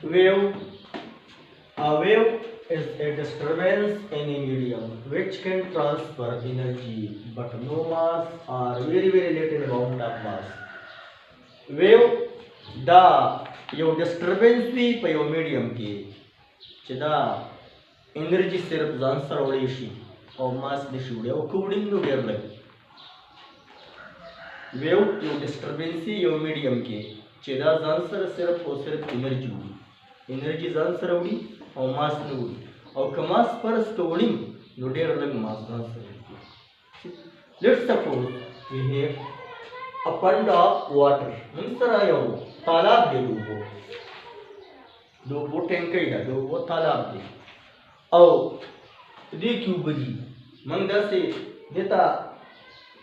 Wave. A wave is a disturbance in a medium which can transfer energy but no mass or very little amount of mass. Wave da यो disturbance भी पे यो medium की चिदा energy सिर्फ जानसर उड़ी शी और mass दिशुड़े वो कुड़िंग नो डेर लग wave यो disturbance यो medium की चिदा जानसर सिर्फ और सिर्फ energy उड़ी energy जानसर उड़ी और mass नो उड़ी और कमास पर स्टोरिंग नो डेर लग mass जानसर उड़ी. Let's suppose we have a pond of water. Munsara yo तालाब दे दो टैंक का दो तालाब दे और दे क्यों बजी मंग दसे देता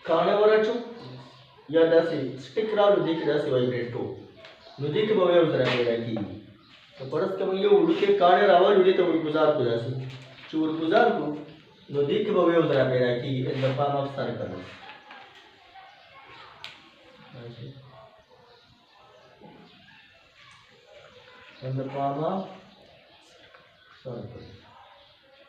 खाने वाला चु या दसे स्टिक राल देख दसे वाइब्रेट हो नो देख बावे उधर आएगा कि तो परस के मंगे उड़ के खाने रावल उड़े तो गुजार को दसे चूर गुजार को नो देख बावे उधर आएगा कि इन दफा माफ सारे करो. In the palm of circle.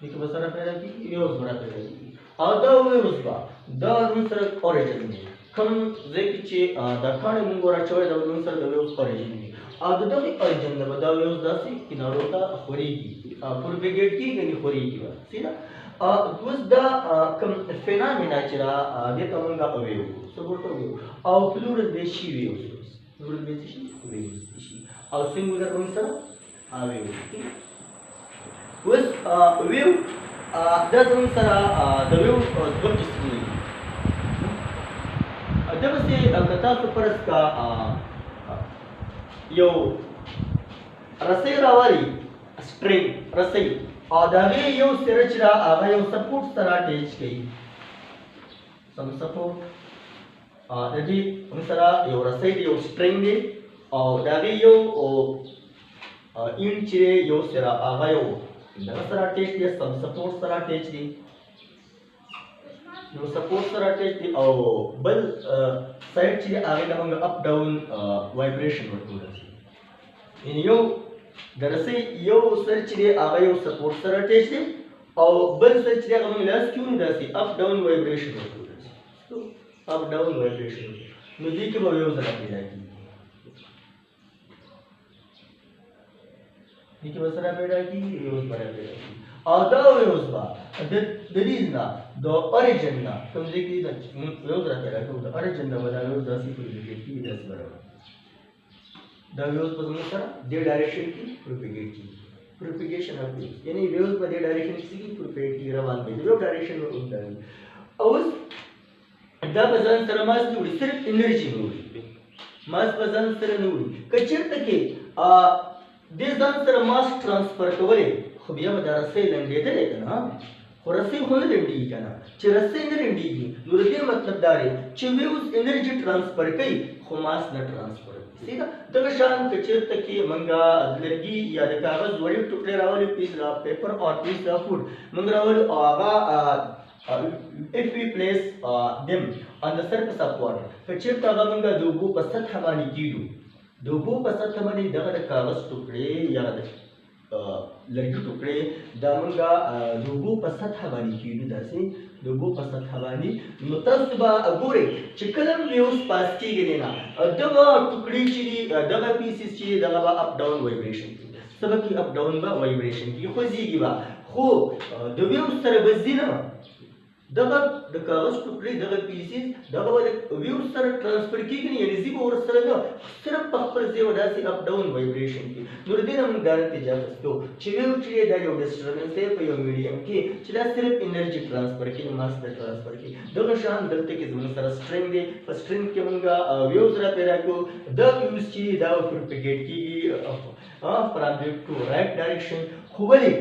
This was a paraki, yours were a paraki. Other waves ba, the answer origin. Come Zekichi, the Kanamunga choice of answer the waves origin. Other the origin, the waves dasi, in Arota, Horiki, Purpegati, and Horiki. See that? Was the phenomena get among the wave. So, what are you? Our plural beshi waves. Plural beshi waves. और सिंगुलर कौन सा wave was wave does answer the wave got speed जब से कथा सुपरस का यो रसे रावारी स्ट्रिंग रसे आधागे यो सिरचरा आगा यो सपोर्ट सरा टेच गई सम सपोर्ट यदि उनसरा यो रसे यो स्ट्रिंग दे और दागे यो इन चिरे यो सेरा आगायो नसरा टेच दे सब सपोर्ट सरा टेच दी यो सपोर्ट सरा टेच दी और बल साइड चिरे आगे नमंग अप डाउन वाइब्रेशन होती है इन यो दरसे यो सर चिरे आगायो सपोर्ट सरा टेच दी और बल सर चिरे नमंग लस क्यों नहीं दरसे अप डाउन वाइब्रेशन होती है तो अप डाउन वाइब्रेशन मुझे के वो यो जरा जाएगी ठीक है बसरा बेटा की यूज पर बेटा की आधा यूज बा that is na the origin na तुम देखिए ना यूज रखा है तो the origin ना वाला यूज दस ही की 10 बराबर the यूज पर तुमने करा the direction की propagate की propagation of waves यानी waves पर the direction किसी की propagate की रवान में wave direction में उनका है और दा बजान सरमास नहीं सिर्फ एनर्जी में उड़ी मास बजान सर नहीं उड़ी कचर तक के this answer mass transfer कवरे खुबिया बता रसे लंडे थे लेकिन हाँ और रसे खोले लंडी क्या ना चिरसे इन्हें लंडी की नुरदे मतलब दारे चिवे उस एनर्जी ट्रांसफर कई खुमास न ट्रांसफर सीधा दर्शन कचर तक के मंगा लगी या कागज वाले टुकड़े रावले पीस रा पेपर और पीस रा फूड मंगरावल आगा if we place them on the surface of water कचर तागा मंगा दोगो बसत हमारी कीडू दोगो बसत हमारी दगर कागज टुकड़े या लड़की टुकड़े दामंगा दोगो बसत हमारी कीडू दसे दोगो बसत हमारी मुतसबा अगोरे चिकलम व्यूज पास की गए ना दगा टुकड़ी चिरी दगा पीसेस चिरी दगा अप डाउन वाइब्रेशन सब की अप डाउन बा वाइब्रेशन की खोजी की बा खो दबियो सर बजीना दगा द कागज टुकड़े दगा पीसेस दगा वाले व्यू सर ट्रांसफर की नहीं यानी जीव और सर ना सिर्फ पकड़ से वजह से अप डाउन वाइब्रेशन की नुरदीन हम गारंटी जा सकते हो चिवे उचिए दा जो डिस्टर्बेंस है पे मीडियम की चला सिर्फ एनर्जी ट्रांसफर की मास ट्रांसफर की दोनों शान दलते के जमन सर स्ट्रिंग दे स्ट्रिंग के मंगा व्यू सर पेरा को द यूज की दा प्रोपेगेट की प्राइवेट टू राइट डायरेक्शन खुबली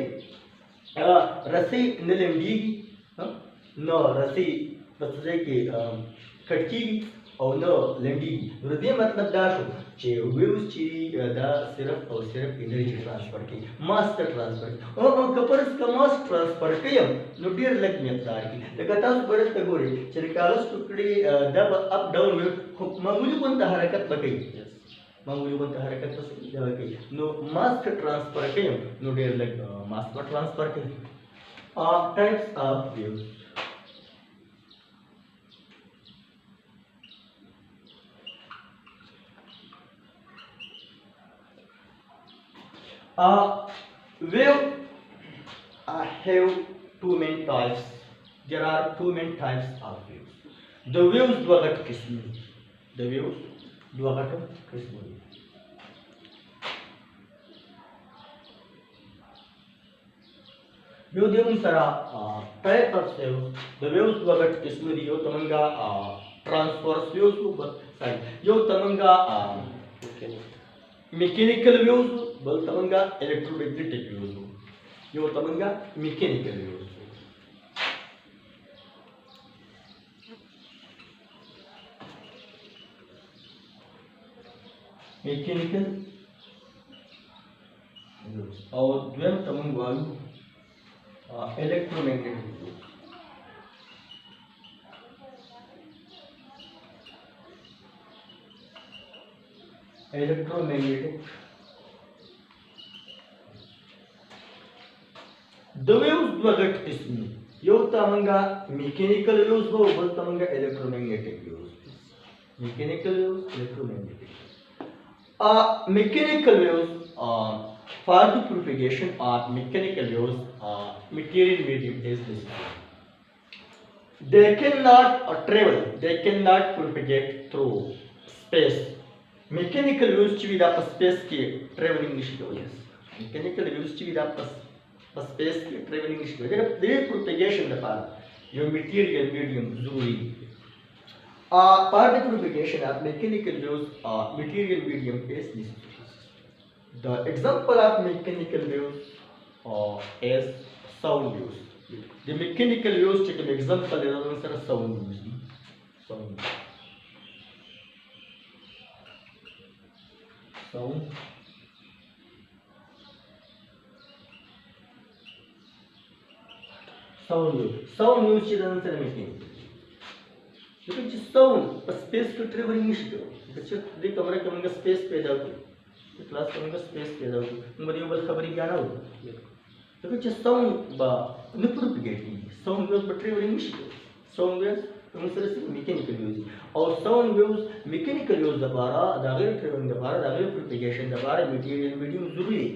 रसी नलमडी no रसी बसरे के कटकी और no लंडी रुदे मतलब दाशो चे व्यूज ची दा सिर्फ और सिर्फ एनर्जी ट्रांसफर की मास ट्रांसफर और कपरस का मास ट्रांसफर के नो डियर लग मियतार की लगातार बरस तगोरे चिरकालस टुकड़ी दब अप डाउन में मामूली कोणता हरकत बकई मामूली बनता हरकत पसंद जब कि नो मास ट्रांसफर के नो डेर लग मास का ट्रांसफर के types of waves wave have two main types. There are two main types of waves. The waves द्वाघट किस्म the waves द्वाघट किस्म Wave देऊन सरा type of waves the waves द्वाघट किस्म दियो तमंगा transverse waves को sorry यो तमंगा mechanical waves बल तमंगा electromagnetic waves यो तमंगा mechanical waves mechanical waves और द्वैम तमंग वायु electromagnetic waves electromagnetic the waves द्वाघट किस्म यो तमंगा mechanical waves हो बल तमंगा electromagnetic waves mechanical waves electromagnetic mechanical waves for the propagation of mechanical waves material medium is necessary they cannot travel they cannot propagate through space mechanical waves ची विदा space की traveling निश्चित हो yes mechanical waves ची विदा space की traveling निश्चित हो जब they propagation दफा यो material medium जरूरी for the propagation of mechanical waves material medium is necessary the example of mechanical waves is sound waves the mechanical waves take an example is sound waves sound sound waves ची नंतर mechanical लेकिन जिस sound space को ट्रेवलिंग नहीं शिकरो बच्चे देख कमरे के मंगा स्पेस पैदा होती क्लास के मंगा स्पेस पैदा होती मरियो बल खबरी क्या ना हो लेकिन जिस साउंड बा निप्रोपिगेटी साउंड वेव्स पर ट्रेवलिंग नहीं शिकरो साउंड वेव्स तो से मैकेनिकल वेव्स और साउंड वेव्स मैकेनिकल वेव्स द्वारा दागेर ट्रेवलिंग द्वारा दागेर प्रोपिगेशन द्वारा मटेरियल मीडियम जरूरी है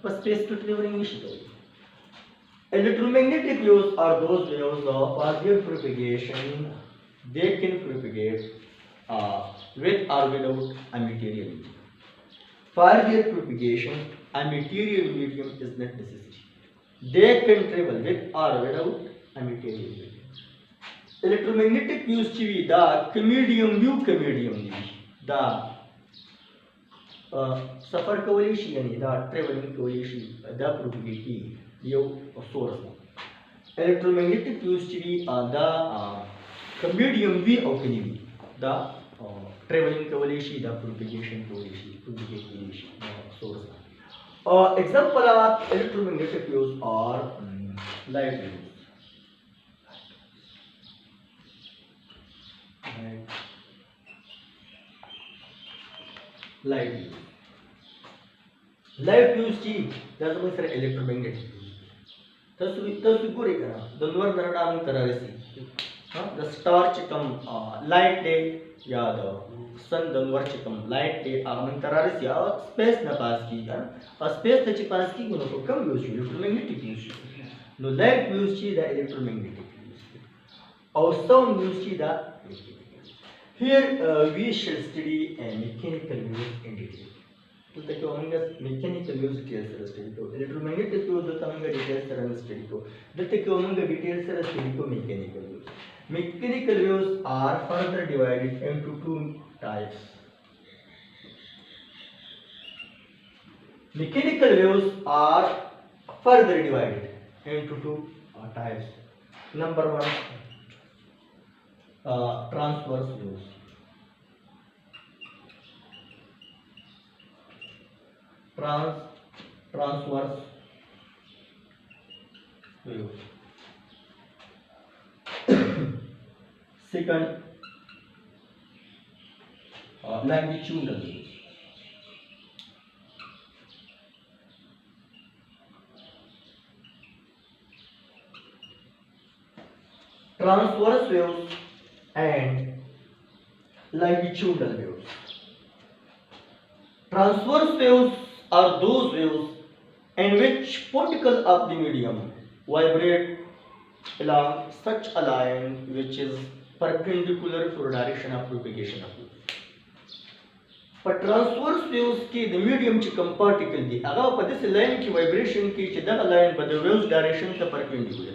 पर स्पेस को ट्रेवलिंग नहीं शिकरो electromagnetic waves are those waves of partial propagation they can propagate with or without a material medium. For their propagation, a material medium is not necessary. They can travel with or without a material medium. Electromagnetic waves ची the medium view के medium the सफर कवलेशी यानी the traveling कवलेशी the propagating yo source. Electromagnetic waves ची the medium V of any the traveling coalition the propagation coalition source example of electromagnetic waves are light waves light waves ची त्याचं म्हणजे sir electromagnetic तर गुरे करा दोनवर नरडाम करायची the star chikam light day या the sun दोनवर chikam light day आगमन करारस या space ना पास की या space त्याची पास की गुणों को कम use electromagnetic use no light use ची the electromagnetic use और sound use ची the here we shall study a mechanical use in detail तो तक हमंगा mechanical use डिटेल्स से स्टडी को electromagnetic use तो हमंगा डिटेल्स से स्टडी को तक हमंगा डिटेल्स से स्टडी को mechanical use mechanical waves are further divided into two types mechanical waves are further divided into two types number 1 transverse waves transverse waves second longitudinal waves transverse waves and longitudinal waves. Transverse waves are those waves in which particles of the medium vibrate along such a line which is perpendicular to the direction of propagation of wave. पर transverse waves की the medium च कम पार्टिकल दी अगर पर this line की vibration की च the line पर the waves direction the perpendicular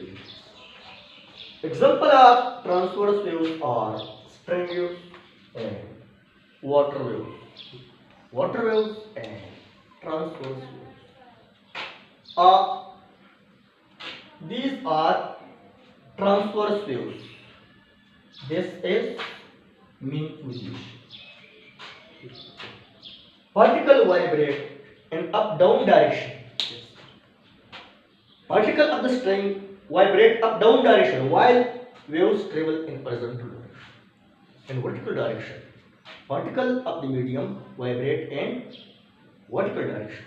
example of transverse waves are string waves and water waves and transverse waves these are transverse waves. This is mean position. Particle vibrate in up-down direction. Particle of the string vibrate up-down direction while waves travel in horizontal direction. In vertical direction, particle of the medium vibrate in vertical direction.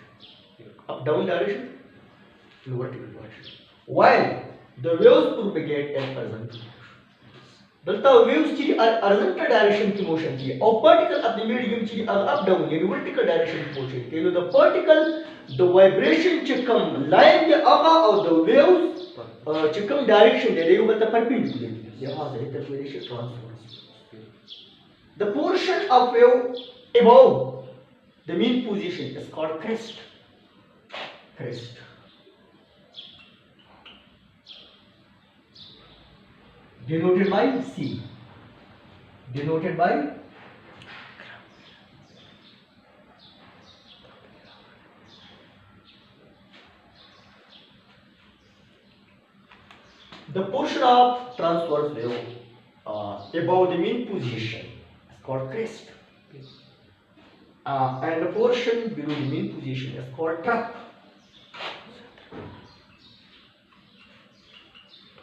Up-down direction, in vertical direction. While the waves propagate in horizontal direction. बल्कि waves की horizontal direction की motion की और particle of the medium की up down यानी vertical direction की motion की तो the particle the vibration च कम line के आगा और the waves च कम direction दे रही हो बल्कि perpendicular यहाँ से इधर vibration transverse. The portion of wave above the mean position is called crest. Denoted by C. Denoted by the portion of transverse wave above the mean position is called crest, and the portion below the mean position is called trough.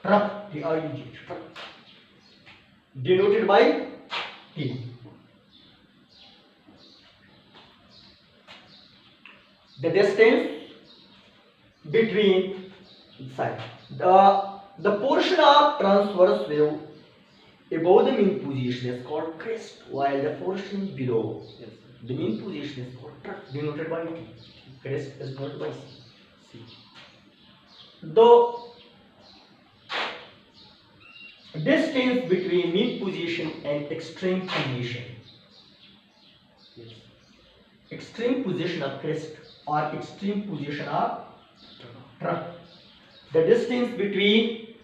Trough, T-R-U-G, denoted by T. The distance between the portion of transverse wave above the mean position is called crest, while the portion below the mean position is called trough, denoted by T. Crest is denoted by C. The distance between mean position and extreme position. Extreme position of crest or extreme position of trough. The distance between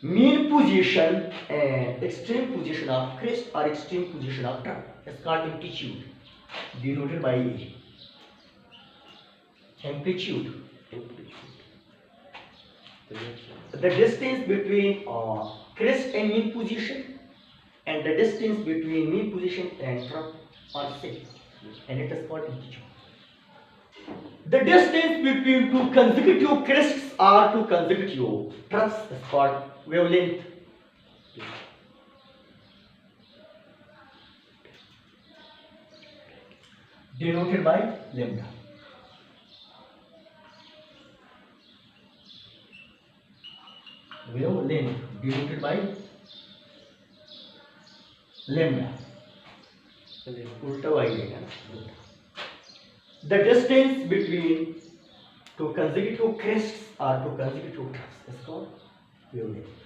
mean position and extreme position of crest or extreme position of trough is called amplitude, denoted by A. Amplitude. The distance between crest and mean position and the distance between mean position and trough are same, and it is called amplitude. The distance between two consecutive crests or two consecutive troughs is called wavelength. Denoted by lambda. Wavelength denoted by lambda. उल्टा आएगा. The distance between two consecutive crests or two consecutive troughs is called wavelength.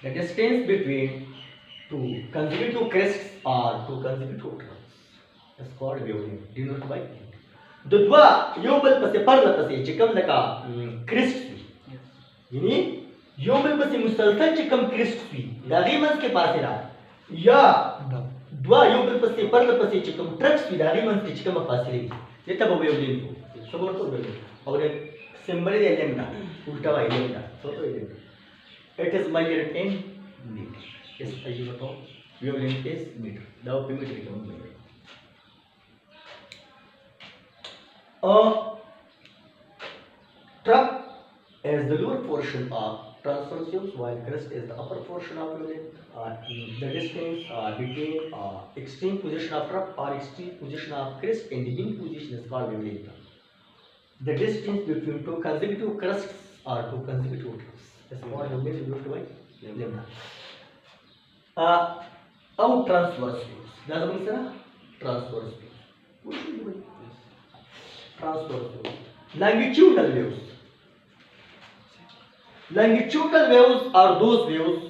The distance between two consecutive crests or two consecutive troughs is called wavelength, denoted by the dua yobal pase parla pase chikam laka crest yani yobal pase musalsal chikam crest fi dagi mans ke pasira ya dua yobal pase parla pase chikam troughs fi dagi mans ke chikam pasire ye tab wavelength ko sabor to wavelength aur symbol is lambda ulta vai lambda so to it is measured in meter. Yes, as you know, wavelength is meter. The meter is measured. trough is the lower portion of transverse waves, while crest is the upper portion of wavelength. The distance between extreme position of trough or extreme position of crest and the mean position is called wavelength. The distance between two consecutive crests or two consecutive troughs is called wavelength divided by lambda. Out transverse waves. That's what we say. Transverse waves. What should we do? Transverse waves. Longitudinal waves. Longitudinal waves are those waves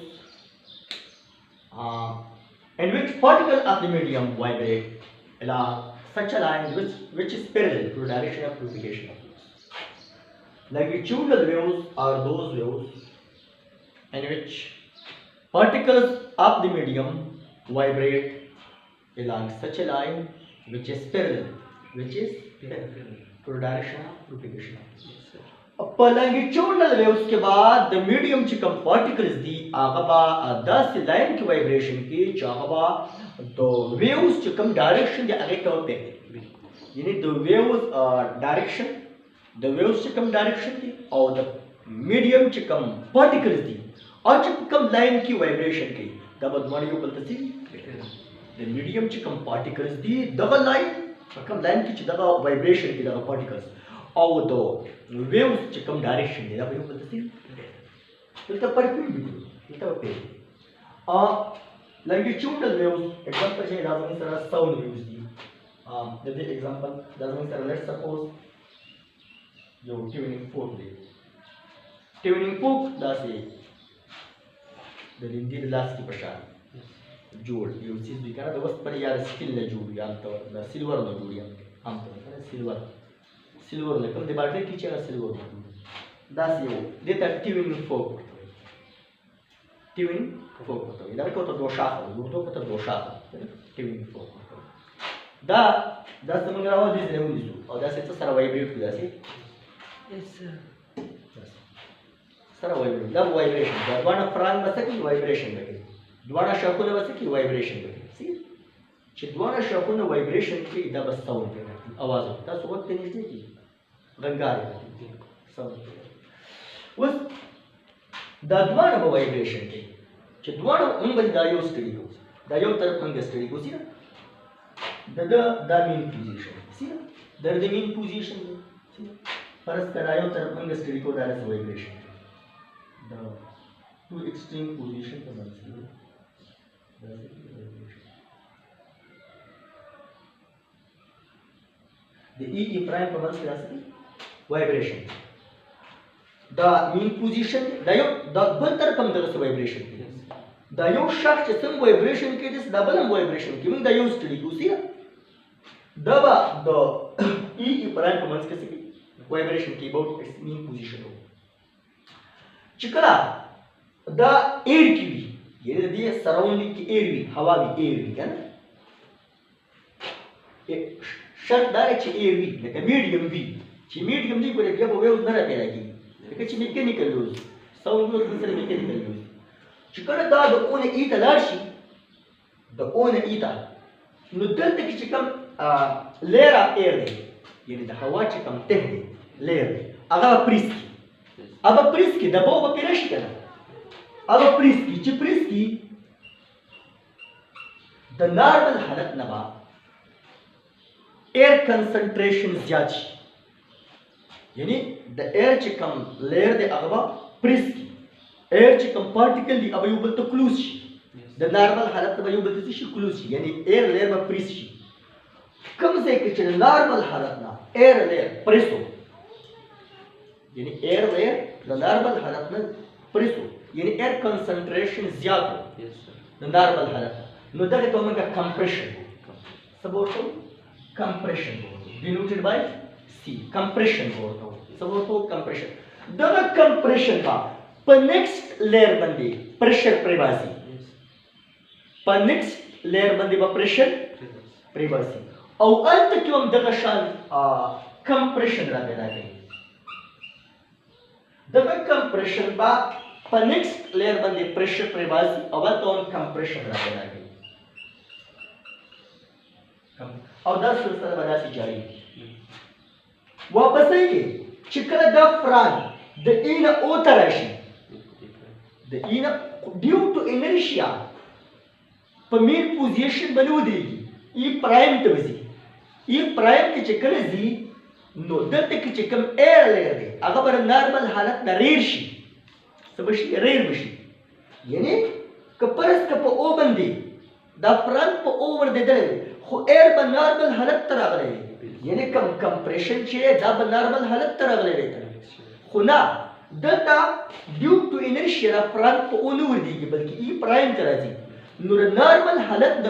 in which particles of the medium vibrate along such a line which is parallel to the direction of propagation of waves. Longitudinal waves are those waves in which particles of the medium vibrate along such a line which is parallel to the direction of propagation of waves. Longitudinal waves के बाद the medium चिकम particles दी आगबा 10 लाइन की vibration की चाहबा तो waves चिकम डायरेक्शन दे आगे तौर पे यानी the waves चिकम डायरेक्शन दी और the medium चिकम particles दी और चिकम लाइन की वाइब्रेशन की तब तुम्हारी वो बोलते थे the medium चिकम particles दी दगा लाइन चिकम लाइन की चिदगा वाइब्रेशन की दगा particles और तो waves चिकम डायरेक्शन दे तब वो बोलते थे तो परपेंडिकुलर भी तो पे longitudinal waves example है दाज़ में सारा sound waves दी जैसे example दाज़ में सारा let's suppose जो tuning fork दे tuning fork दाज़ दलिंदी दलास की प्रशान जोड़ ये चीज़ भी करना तो बस पर यार स्किल ले जोड़ यार तो ना सिल्वर ना जोड़ यार हम तो ना सिल्वर ले कम दिबाटे की चीज़ सिल्वर दास ये देता tuning fork tuning fork होता है इधर को तो दो शाखा दूसरों को तो दो शाखा tuning fork दा दास तो मंगला हो जिस लेवल जिसो और दास इतना सारा वाइब्रेट किया से सारा वाइब्रेट दा वाइब्रेशन दा वाना फ्रांग बस की वाइब्रेशन लगे द्वारा शाखों ने बस की वाइब्रेशन लगे सी चिद्वारा शाखों ने वाइब्रेशन की दा बस साउंड पे करती आवाज होता है सुबह तेज नहीं की गंगार करती साउंड उस दाद्वारा वो वाइब्रेशन की चिद्वारा उन बस दायो स्टडी को दायो तरफ मंगे स्टडी को सी ना दा मीन पोजीशन सी ना द मीन पोजीशन सी परस करायो तरफ मंगे स्टडी को दारस vibration the two extreme position का मतलब the E prime का मतलब vibration the mean position दायो the बंतर कम तरह से vibration दायो शख्स जिसम vibration के जिस double हम vibration की मैं दायो स्टडी उसी दबा the E prime का मतलब कैसे vibration की about its mean position हो चिकला द एयर की भी ये दिए सराउंडिंग की एयर भी हवा भी एयर भी क्या ना शर्ट दार अच्छी एयर भी लेकिन मीडियम भी बोले क्या वो उस नरा तेरा की लेकिन ची मैकेनिकल यूज साउंड यूज दूसरे मैकेनिकल यूज चिकला द ओने ईटा लार्शी द ओने ईटा नुदल तक चिकम लेयर ऑफ एयर दे यानी द हवा चिकम तेह दे लेयर अगर प्रिस्की अब प्रिस्की दबाव बपिरश करना अब प्रिस्की द नॉर्मल हालत नबा एयर कंसंट्रेशन ज्यादा यानी द एयर चिकम लेयर दे अगवा प्रिस्की एयर चिकम पार्टिकल दी अब युबल तो क्लूज द नॉर्मल हालत नबा युबल तो शी क्लूज यानी एयर लेयर में प्रिस्की कम से कुछ नॉर्मल हालत ना एयर लेयर प्रेसो यानी एयर लेयर द नॉर्मल हालत में प्रेसो यानी एयर कंसंट्रेशन ज्यादा द नॉर्मल हालत नो दर तो मन का compression support compression denoted by C compression बोलतो सपोर्ट कंप्रेशन द कंप्रेशन का पर नेक्स्ट लेयर बंदी प्रेशर प्रेवासी पर नेक्स्ट लेयर बंदी बा प्रेशर प्रेवासी और अंत क्यों हम दगशान कंप्रेशन रहा गया the compression ba पर next layer बंदे pressure प्रेवासी अवल तो उन compression रहा है और 10 सिलसिला बना सी जारी वापस आएंगे چې کله دا فرانګ د ای نه او ته راشي د ای نه ډیو ټو انرشیا په مین پوزیشن باندې ودرېږي ای پرایم ته وځي ای پرایم ته چې کله ځي نو دلته کې چې کوم ایر لیر دی هغه به نارمل حالت نه ریر شي څه به شي ریر به شي یعنی که فرض که په او باندې دا فرانګ په او ورځېدلی دی خو ایر به نارمل حالت ته راغلی دی یعنی کمپریشن چې دا به نارمل حالت ته راغلی دی خو نه دلته ډیو ټو انرشیا دا فرانګ په او نه ورځېږي بلکې ای پرایم ته راځي نو د نارمل حالت د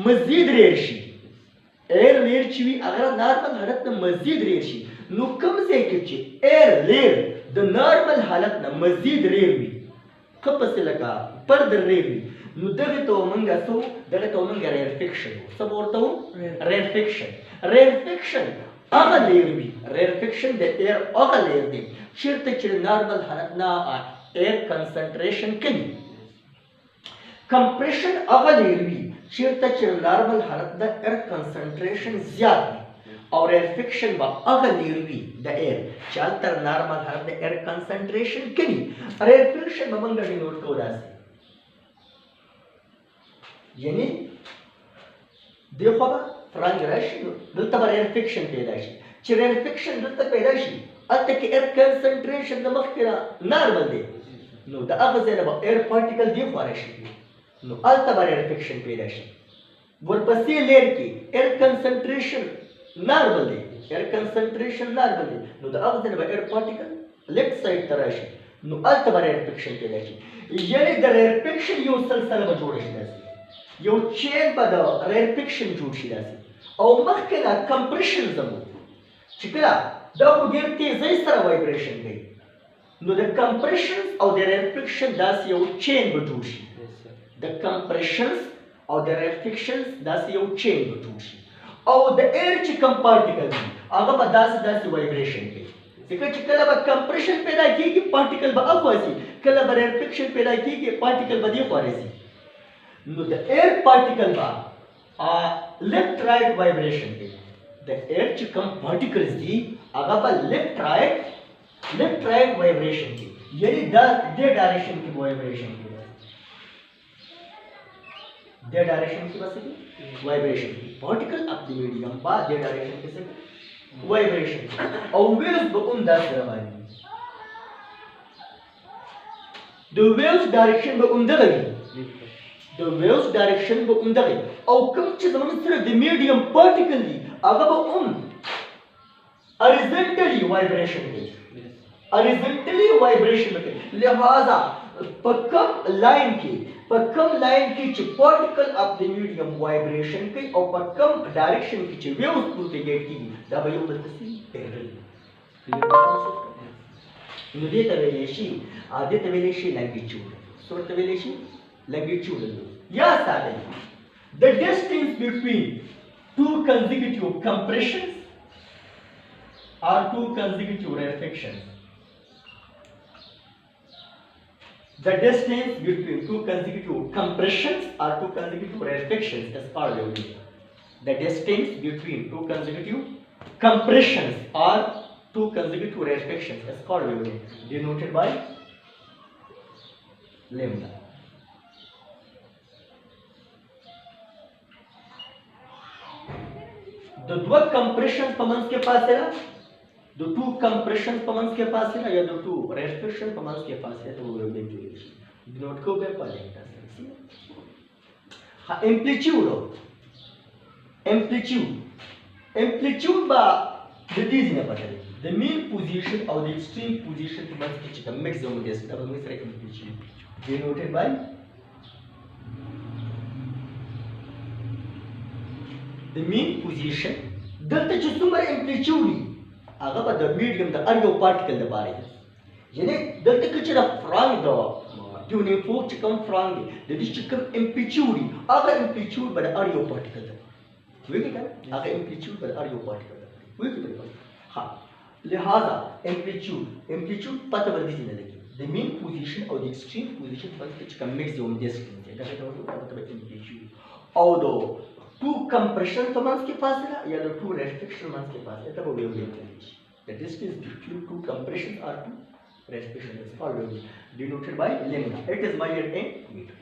مزید ریر شي ایر لیر چې وي هغه نارمل حالت نه مزید ریر شي نو کوم ځای کې چې ایر لیر د نارمل حالت نه مزید ریر وي ښه پسې لکه فردر ریر وي نو دغه ته موږ څه دغه ته موږ ریرفیکشن څه ورته وو ریرفیکشن هغه لیر وي ریرفیکشن د ایر هغه لیر دی چېرته چې نارمل حالت نه ایر کنسنټریشن کمي کمپریشن هغه لیر وي چېرته چې نارمل حالت د ایر کنسنټریشن زیات وي او ریرفیکشن به هغه لیر وي د ایر چې هلته نارمل حالت د ایر کنسنټریشن کمي ریرفیکشن به موږ ډینوټ کوو داسې یعنی دې خوا به فرانګ راشي نو دلته به ریرفیکشن پیدا شي چې ریرفیکشن دلته پیدا شي هلته کې ایر کنسنټریشن د مخکې نه نارمل دی نو د هغه ځای نه به ایر پارټیکل دې خوا راشي نو هلته به ریرفیکشن پیدا شي ورپسې لیر کې ایر کنسنټریشن نارمل دی ایر کنسنټریشن نارمل دی نو د هغه ځای نه به ایر پارټیکل لیفټ سایډ ته راشي نو هلته به ریرفیکشن پیدا شي یعنې د ریرفیکشن یو سلسله به جوړه شي داسې یو چین به د ریرفیکشن جوړ شي داسې او مخکې نه کمپریشن زموږ چې کله دا خو ډېر تیزۍ سره وایبریشن کوي نو د کمپریشنز او د ریرفیکشن داسې یو چین به جوړ شي د کمپریشنز او د ریرفیکشنز داسې یو چین به جوړ شي او د ایر چې کم پارټیکل دي هغه به داسې وایبریشن کوي ځکه چې کله به کمپریشن پیدا کېږي پارټیکل به اخوا ځي کله به ریرفیکشن پیدا کېږي پارټیکل به دې خوا راځي نو د ایر پارټیکل به لیفټ رایټ وایبریشن کوي د ایر چې کم پارټیکلز دي هغه به لیفټ رایټ وایبریشن کوي یعنی دا دې ډایریکشن کې وایبریشن کوي دې ډایریکشن کې بس وایبریشن کوي پارټیکل اپ د میډیم با دې ډایریکشن کې څه وایبریشن او ویوز به هم داسې روانې د ویوز ډایریکشن به هم دغه وي د ویوز ډایریکشن به هم دغه او کوم چې زموږ سره د میډیم پارټیکل دي هغه به هم horizontally وایبریشن کوي horizontally وایبریشن کوي لہذا په کوم لاین کې چې پارټیکل اف د میډیم وایبریشن کوي او په کوم ډایریکشن کې چې ویوز پروپیګیټ کیږي دا به یو بل ته پیرل نو دې ته ویلی شي لانګیچیوډ څه ورته ویلی شي longitudinal या सारे the distance between two consecutive compressions or two consecutive rarefactions the distance between two consecutive compressions or two consecutive rarefactions is called the distance between two consecutive compressions or two consecutive rarefactions is called denoted by lambda د دوه کمپریشن په منځ کې فاصله د ټو کمپریشن په منځ کې فاصله یا د ټو ریسټریکشن په منځ کې فاصله ته وګورئ جوړیږي نوٹ کو به پالې تاسو ها امپلیټیوډ با د دې نه پټه د مین پوزیشن او د ایکستریم پوزیشن په منځ کې چې کوم میکسیمم ډیسټنس دا موږ سره امپلیټیوډ denoted by the mean position دلته چې څومره امپلیټیوډ وي هغه به د میډیم د هر یو پارټیکل لپاره وي یعنې دلته کې چې د فرانګ د ټیونینګ فورک چې کوم فرانګ دی د دې چې کوم امپلیټیوډ وي هغه امپلیټیوډ به د هر یو پارټیکل لپاره وایي که هغه امپلیټیوډ به د هر یو پارټیکل لپاره وایي که ها لہذا امپلیټیوډ پته ورته نه لګي د مین پوزیشن او د ایکستریم پوزیشن په کې چې کوم میکسیمم ډیسټنس دی دا ته ورته امپلیټیوډ او د ټو کمپریشن په منځ کې فاصله یا د ټو ریسټریکشن منځ کې فاصله ته به ویو ویل کېږي The distance between two compressions or two respiration is always denoted by lambda. It is measured in meter.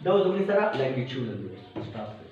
Those are longitudinal. Stop.